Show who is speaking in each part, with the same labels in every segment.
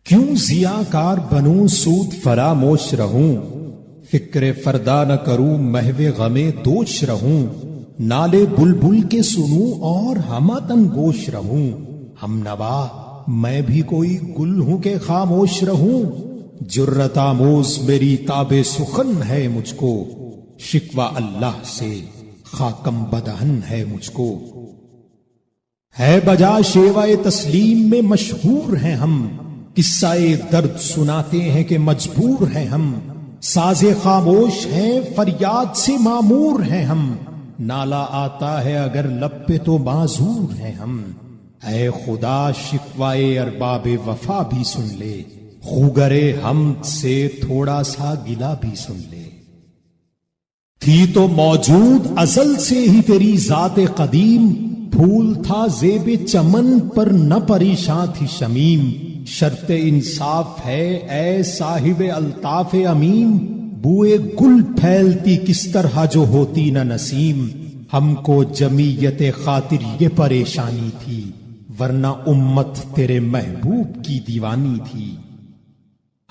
Speaker 1: کیوں ضیاءکار بنوں سود فراموش رہوں، فکر فردا نہ کروں محو غم دوش رہوں، نالے بلبل کے سنوں اور ہمتن گوش رہوں، ہم نوا میں بھی کوئی گل ہوں کہ خاموش رہوں، جرت آموز میری تاب سخن ہے مجھ کو، شکوہ اللہ سے خاکم بدہن ہے مجھ کو، ہے بجا شیوہ تسلیم میں مشہور ہیں ہم، قصہ درد سناتے ہیں کہ مجبور ہیں ہم، ساز خاموش ہیں فریاد سے معمور ہیں ہم، نالا آتا ہے اگر لب پہ تو معذور ہیں ہم، اے خدا شکوائے ارباب وفا بھی سن لے، خوگرے حمد سے تھوڑا سا گلا بھی سن لے، تھی تو موجود ازل سے ہی تیری ذات قدیم، پھول تھا زیب چمن پر نہ پریشان تھی شمیم، شرط انصاف ہے اے صاحب الطاف امین، بوئے گل پھیلتی کس طرح جو ہوتی نہ نسیم، ہم کو جمعیت خاطر یہ پریشانی تھی، ورنہ امت تیرے محبوب کی دیوانی تھی،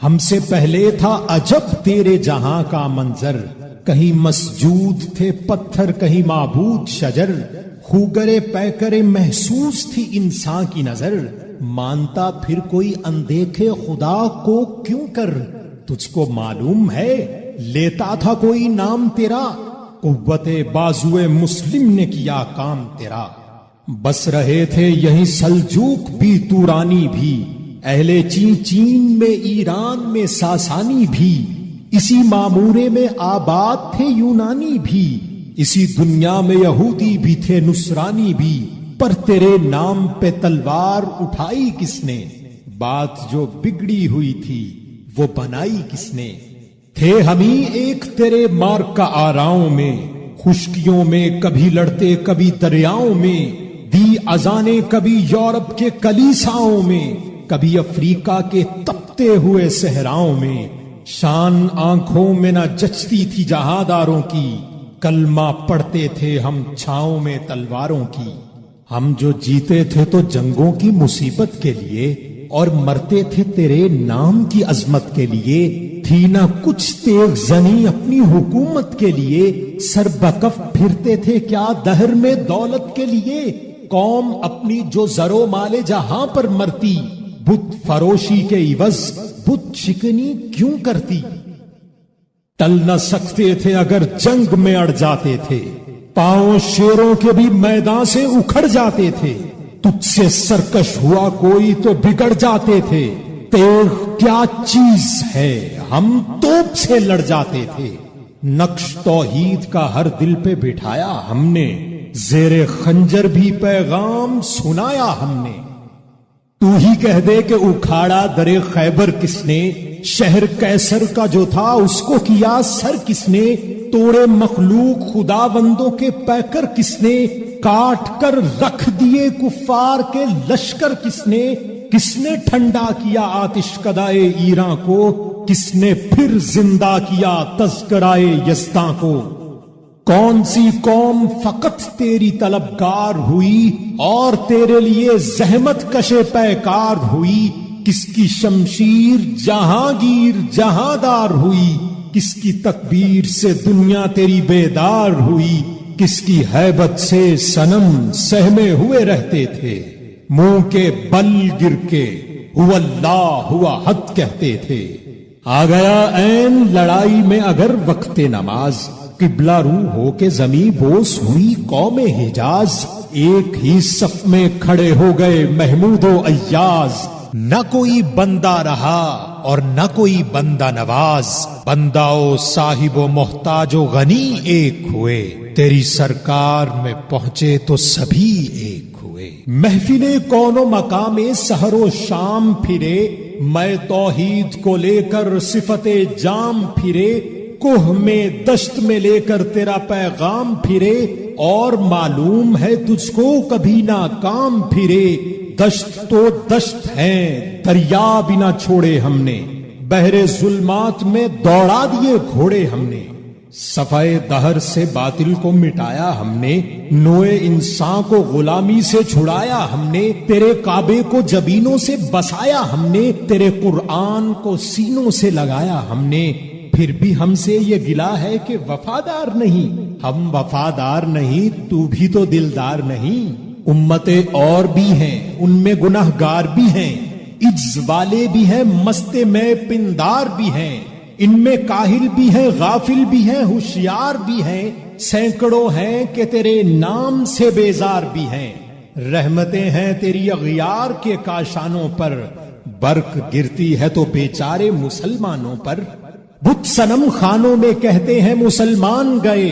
Speaker 1: ہم سے پہلے تھا عجب تیرے جہاں کا منظر، کہیں مسجود تھے پتھر کہیں معبود شجر، خوگرے پیکرے محسوس تھی انسان کی نظر، مانتا پھر کوئی اندیکھے خدا کو کیوں کر، تجھ کو معلوم ہے لیتا تھا کوئی نام تیرا، قوت بازوئے مسلم نے کیا کام تیرا، بس رہے تھے یہیں سلجوق بھی تورانی بھی، اہل چین میں ایران میں ساسانی بھی، اسی معمورے میں آباد تھے یونانی بھی، اسی دنیا میں یہودی بھی تھے نصرانی بھی، پر تیرے نام پہ تلوار اٹھائی کس نے، بات جو بگڑی ہوئی تھی وہ بنائی کس نے، تھے ہمیں ایک تیرے مارک کا آراؤں میں، خشکیوں میں کبھی لڑتے کبھی دریاؤں میں، دی اذانیں کبھی یورپ کے کلیساؤں میں، کبھی افریقہ کے تپتے ہوئے صحراؤں میں، شان آنکھوں میں نہ جچتی تھی جہاداروں کی، کلمہ پڑھتے تھے ہم چھاؤں میں تلواروں کی، ہم جو جیتے تھے تو جنگوں کی مصیبت کے لیے، اور مرتے تھے تیرے نام کی عظمت کے لیے، تھی نہ کچھ تیغ زنی اپنی حکومت کے لیے، سر بکف پھرتے تھے کیا دہر میں دولت کے لیے، قوم اپنی جو زر و مال جہاں پر مرتی، بت فروشی کے عوض بت شکنی کیوں کرتی، ٹل نہ سکتے تھے اگر جنگ میں اڑ جاتے تھے، پاؤں شیروں کے بھی میدان سے اکھڑ جاتے تھے، تجھ سے سرکش ہوا کوئی تو بگڑ جاتے تھے، تیغ کیا چیز ہے ہم توپ سے لڑ جاتے تھے، نقش توحید کا ہر دل پہ بٹھایا ہم نے، زیر خنجر بھی پیغام سنایا ہم نے، تو ہی کہہ دے کہ اکھاڑا در خیبر کس نے، شہر کیسر کا جو تھا اس کو کیا سر کس نے، توڑے مخلوق خدا بندوں کے پیکر کس نے، کاٹ کر رکھ دیے کفار کے لشکر کس نے ٹھنڈا کیا آتش کدائے ایراں کو، کس نے پھر زندہ کیا تذکرائے یزداں کو، کون سی قوم فقط تیری طلبگار ہوئی اور تیرے لیے زحمت کشے پیکار ہوئی، کس کی شمشیر جہانگیر جہاندار ہوئی، کس کی تکبیر سے دنیا تیری بیدار ہوئی، کس کی ہیبت سے صنم سہمے ہوئے رہتے تھے، منہ کے بل گر کے ہوا اللہ ہوا حد کہتے تھے، آ گیا عین لڑائی میں اگر وقت نماز، قبلہ رو ہو کے زمیں بوس ہوئی قوم حجاز، ایک ہی صف میں کھڑے ہو گئے محمود و ایاز، نہ کوئی بندہ رہا اور نہ کوئی بندہ نواز، بندہ و صاحب و محتاج و غنی ایک ہوئے، تیری سرکار میں پہنچے تو سبھی ایک ہوئے، محفل کون و مقام سحر و شام پھرے، میں توحید کو لے کر صفت جام پھرے، کوہ میں دشت میں لے کر تیرا پیغام پھرے، اور معلوم ہے تجھ کو کبھی ناکام پھرے، دشت تو دشت ہیں دریا بھی نہ چھوڑے ہم نے، بحر ظلمات میں دوڑا دیے گھوڑے ہم نے، صفائے دہر سے باطل کو مٹایا ہم نے، نوئے انسان کو غلامی سے چھڑایا ہم نے، تیرے کعبے کو جبینوں سے بسایا ہم نے، تیرے قرآن کو سینوں سے لگایا ہم نے، پھر بھی ہم سے یہ گلا ہے کہ وفادار نہیں۔ ہم وفادار نہیں، تو بھی تو دلدار نہیں۔ امتیں اور بھی ہیں، ان میں گناہگار بھی ہیں، عجز والے بھی ہیں، مست میں پندار بھی ہیں، ان میں کاہل بھی ہیں، غافل بھی ہیں، ہوشیار بھی ہیں، سینکڑوں ہیں کہ تیرے نام سے بیزار بھی ہیں۔ رحمتیں ہیں تیری اغیار کے کاشانوں پر، برق گرتی ہے تو بیچارے مسلمانوں پر۔ بت صنم خانوں میں کہتے ہیں مسلمان گئے،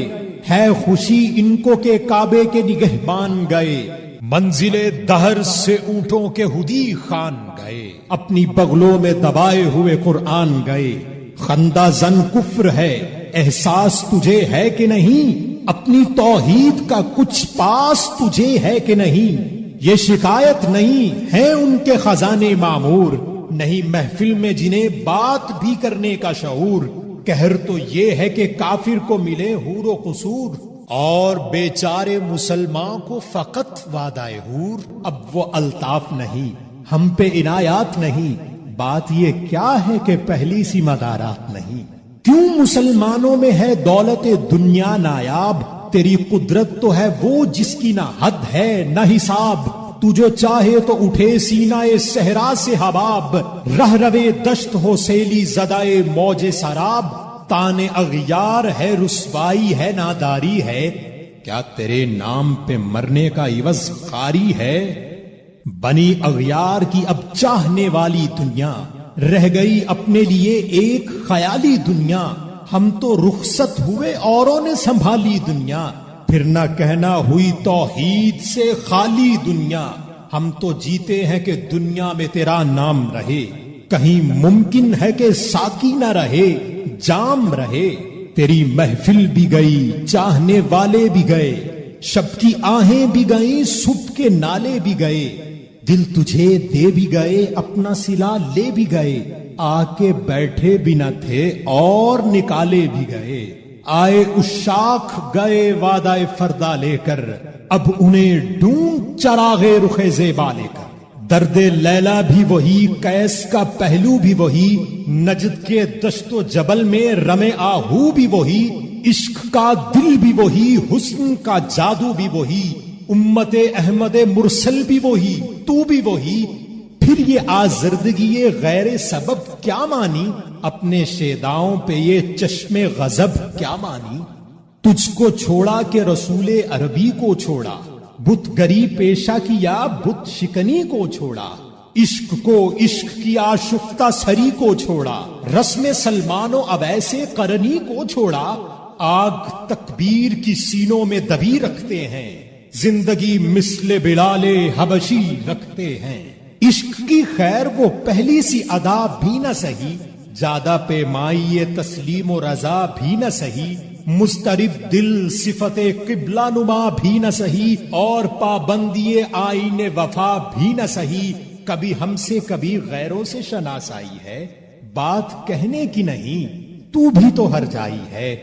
Speaker 1: ہے خوشی ان کو کہ کعبے کے نگہبان گئے۔ منزل دہر سے اونٹوں کے ہدی خان گئے، اپنی بغلوں میں دبائے ہوئے قرآن گئے۔ خندہ زن کفر ہے، احساس تجھے ہے کہ نہیں؟ اپنی توحید کا کچھ پاس تجھے ہے کہ نہیں؟ یہ شکایت نہیں ہے ان کے خزانے معمور، نہیں محفل میں جنہیں بات بھی کرنے کا شعور۔ کہر تو یہ ہے کہ کافر کو ملے حور و قصور، اور بیچارے مسلمان کو فقط وعدہ حور۔ اب وہ الطاف نہیں، ہم پہ عنایات نہیں، بات یہ کیا ہے کہ پہلی سی مدارات نہیں۔ کیوں مسلمانوں میں ہے دولت دنیا نایاب؟ تیری قدرت تو ہے وہ جس کی نہ حد ہے نہ حساب۔ تو جو چاہے تو اٹھے سینہ صحرا سے حباب، رہ روے دشت ہو سیلی زدائے موج سراب۔ تان اغیار ہے، رسوائی ہے، ناداری ہے، کیا تیرے نام پہ مرنے کا عوض خاری ہے؟ بنی اغیار کی اب چاہنے والی دنیا، رہ گئی اپنے لیے ایک خیالی دنیا۔ ہم تو رخصت ہوئے اوروں نے سنبھالی دنیا، پھر نہ کہنا ہوئی توحید سے خالی دنیا۔ ہم تو جیتے ہیں کہ دنیا میں تیرا نام رہے، کہیں ممکن ہے کہ ساقی نہ رہے، جام رہے۔ تیری محفل بھی گئی، چاہنے والے بھی گئے، شب کی آہیں بھی گئیں، صبح کے نالے بھی گئے۔ دل تجھے دے بھی گئے، اپنا صلہ لے بھی گئے، آ کے بیٹھے بھی نہ تھے اور نکالے بھی گئے۔ آئے اشاک گئے وعدہ فردا لے کر، اب انہیں ڈھونڈ چراغے رخ زیبا لے کر۔ درد لیلا بھی وہی، قیس کا پہلو بھی وہی، نجد کے دشت و جبل میں رمے آہو بھی وہی، عشق کا دل بھی وہی، حسن کا جادو بھی وہی، امت احمد مرسل بھی وہی، تو بھی وہی۔ پھر یہ آزردگی غیر سبب کیا مانی؟ اپنے شیداؤں پہ یہ چشم غضب کیا مانی؟ تجھ کو چھوڑا کہ رسول عربی کو چھوڑا، بت گری پیشہ کیا، بت شکنی کو چھوڑا، عشق کو عشق کی آشفتہ سری کو چھوڑا، رسم سلمان و اویس قرنی کو چھوڑا۔ آگ تکبیر کی سینوں میں دبی رکھتے ہیں، زندگی مثل بلال حبشی رکھتے ہیں۔ عشق کی خیر وہ پہلی سی ادا بھی نہ سہی، زیادہ پیمائی تسلیم و رضا بھی نہ سہی، مضطرب دل صفت قبلہ نما بھی نہ سہی، اور پابندی آئین وفا بھی نہ سہی۔ کبھی ہم سے کبھی غیروں سے شناسائی ہے، بات کہنے کی نہیں، تو بھی تو ہر جائی ہے۔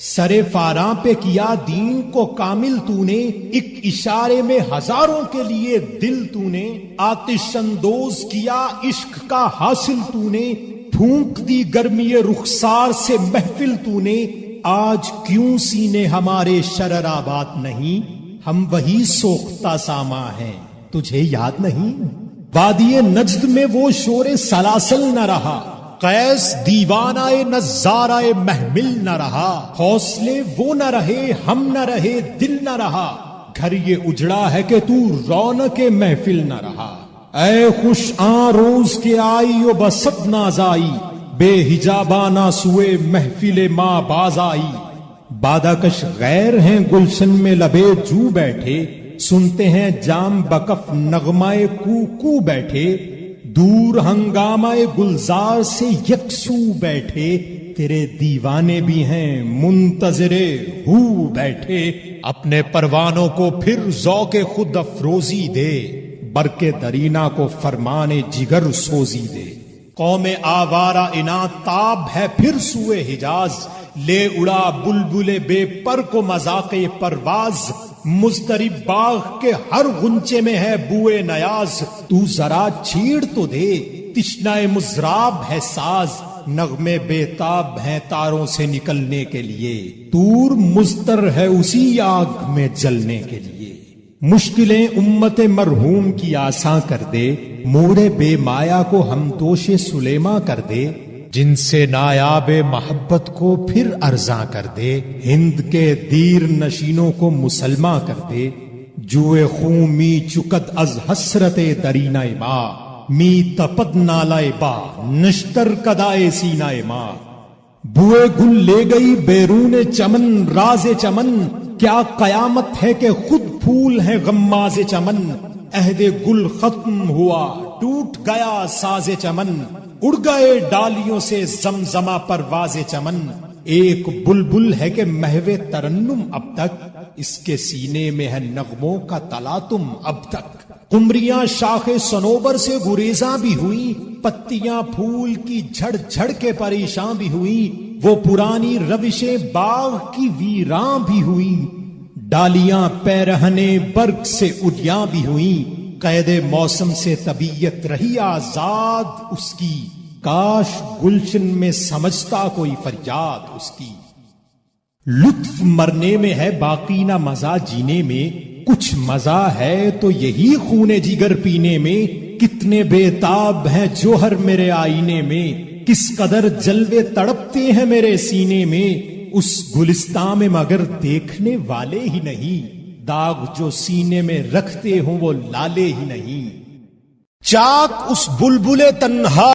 Speaker 1: سرے فاراں پہ کیا دین کو کامل تو نے، ایک اشارے میں ہزاروں کے لیے دل تو نے، آتش اندوز کیا عشق کا حاصل تو نے، پھونک دی گرمی رخسار سے محفل تو نے۔ آج کیوں سینے ہمارے شرر آباد نہیں؟ ہم وہی سوختہ ساما ہیں، تجھے یاد نہیں؟ وادی نجد میں وہ شور سلاسل نہ رہا، قیس دیوانہ نظارہ محمل نہ رہا، حوصلے وہ نہ رہے، ہم نہ رہے، دل نہ رہا، گھر یہ اجڑا ہے کہ تو رونق محفل نہ رہا۔ اے خوش آن روز کے آئی و بسد ناز آئی، بے حجابانہ سوئے محفل ماں باز آئی۔ بادہ کش غیر ہیں گلشن میں لبے جو بیٹھے، سنتے ہیں جام بکف نغمائے کو کو بیٹھے، دور ہنگامہ گلزار سے یکسو بیٹھے، تیرے دیوانے بھی ہیں منتظر ہو بیٹھے۔ اپنے پروانوں کو پھر ذوق خود افروزی دے، برق درینہ کو فرمان جگر سوزی دے۔ قوم آوارہ انات تاب ہے پھر سوئے حجاز، لے اڑا بلبل بے پر کو مذاق پرواز، مضطرب باغ کے ہر غنچے میں ہے بوئے نیاز، تو ذرا چھیڑ تو دے تشنہ مضراب ہے ساز، نغمے بےتاب ہیں تاروں سے نکلنے کے لیے، طور مضطر ہے اسی آگ میں جلنے کے لیے۔ مشکلیں امت مرحوم کی آساں کر دے، موڑے بے مایا کو ہم دوش سلیماں کر دے، جن سے نایاب محبت کو پھر ارزاں کر دے، ہند کے دیر نشینوں کو مسلماں کر دے، جوئے خون می چکت از حسرت درینہ ماں، می تپد نالائے با نشتر کدائے سینہ ماں، بوئے گل لے گئی بیرون چمن راز چمن، کیا قیامت ہے کہ خود پھول ہے غماز چمن، عہد گل ختم ہوا ٹوٹ گیا ساز چمن، اڑ گئے ڈالیوں سے زمزمہ پرواز چمن، ایک بلبل ہے کہ محو ترنم اب تک، اس کے سینے میں ہے نغموں کا تلاطم اب تک، قمریاں شاخ صنوبر سے گریزاں بھی ہوئی، پتیاں پھول کی جھڑ جھڑ کے پریشاں بھی ہوئی، وہ پرانی روشیں باغ کی ویراں بھی ہوئی، ڈالیاں پیرہنے برگ سے اڈیاں بھی ہوئیں، قید موسم سے طبیعت رہی آزاد اس کی، کاش گلشن میں سمجھتا کوئی فریاد اس کی۔ لطف مرنے میں ہے باقی نہ مزہ جینے میں، کچھ مزہ ہے تو یہی خون جگر پینے میں، کتنے بےتاب ہیں جوہر میرے آئینے میں، کس قدر جلوے تڑپتے ہیں میرے سینے میں، اس گلستان میں مگر دیکھنے والے ہی نہیں، داغ جو سینے میں رکھتے ہوں وہ لالے ہی نہیں۔ چاک اس بلبل تنہا